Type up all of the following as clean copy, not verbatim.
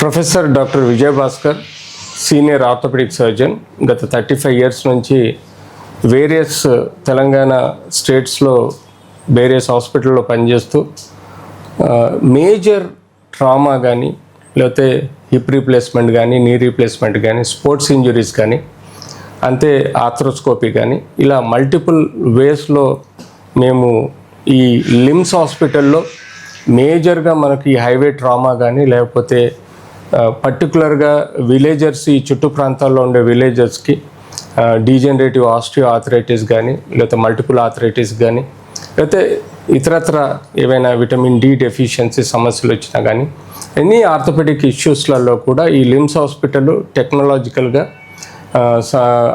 Professor doctor Vijay Bhaskar, senior orthopaedic surgeon. గత 35 years నుంచి various Telangana స్టేట్స్లో వేరియస్ హాస్పిటల్లో పనిచేస్తూ మేజర్ ట్రామా కానీ, లేకపోతే హిప్ రీప్లేస్మెంట్ కానీ, నీ రీప్లేస్మెంట్ కానీ, స్పోర్ట్స్ ఇంజురీస్ కానీ, అంతే ఆర్థ్రోస్కోపీ కానీ, ఇలా మల్టిపుల్ వేస్లో మేము ఈ లిమ్స్ హాస్పిటల్లో మేజర్గా మనకి హైవే ట్రామా కానీ, లేకపోతే పర్టికులర్గా విలేజర్స్, ఈ చుట్టూ ప్రాంతాల్లో ఉండే విలేజర్స్కి డీజనరేటివ్ ఆస్టియో ఆర్థరైటిస్ కానీ, లేకపోతే మల్టిపుల్ ఆర్థరైటిస్ కానీ, లేకపోతే ఇతరత్ర ఏవైనా విటమిన్ డి డెఫిషియన్సీ సమస్యలు వచ్చినా కానీ, ఎనీ ఆర్థోపెడిక్ ఇష్యూస్లలో కూడా ఈ లిమ్స్ హాస్పిటల్ టెక్నాలజికల్గా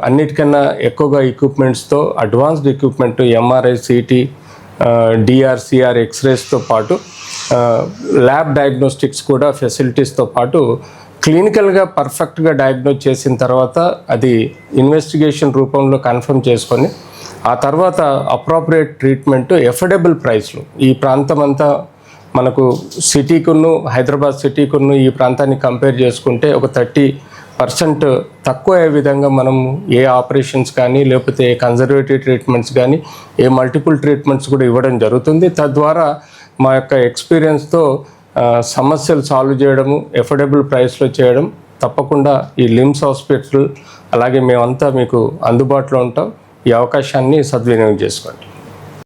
అన్నిటికన్నా ఎక్కువగా ఎక్విప్మెంట్స్తో, అడ్వాన్స్డ్ ఎక్విప్మెంట్, ఎంఆర్ఐ, సిటీ, డిఆర్సిఆర్, ఎక్స్రేస్తో పాటు ల్యాబ్ డయాగ్నోస్టిక్స్ కూడా ఫెసిలిటీస్తో పాటు క్లినికల్గా పర్ఫెక్ట్గా డయాగ్నోజ్ చేసిన తర్వాత అది ఇన్వెస్టిగేషన్ రూపంలో కన్ఫర్మ్ చేసుకొని ఆ తర్వాత అప్రోప్రియేట్ ట్రీట్మెంట్ ఎఫోర్డబుల్ ప్రైస్లో ఈ ప్రాంతం అంతా మనకు సిటీకును, హైదరాబాద్ సిటీకును ఈ ప్రాంతాన్ని కంపేర్ చేసుకుంటే ఒక 30% తక్కువ అయ్యే విధంగా మనం ఏ ఆపరేషన్స్ కానీ, లేకపోతే ఏ కన్జర్వేటివ్ ట్రీట్మెంట్స్ కానీ, ఏ మల్టిపుల్ ట్రీట్మెంట్స్ కూడా ఇవ్వడం జరుగుతుంది. తద్వారా మా యొక్క ఎక్స్పీరియన్స్తో సమస్యలు సాల్వ్ చేయడము, ఎఫోర్డబుల్ ప్రైస్లో చేయడం. తప్పకుండా ఈ లిమ్స్ హాస్పిటల్ అలాగే మేమంతా మీకు అందుబాటులో ఉంటాం. ఈ అవకాశాన్ని సద్వినియోగం చేసుకోండి.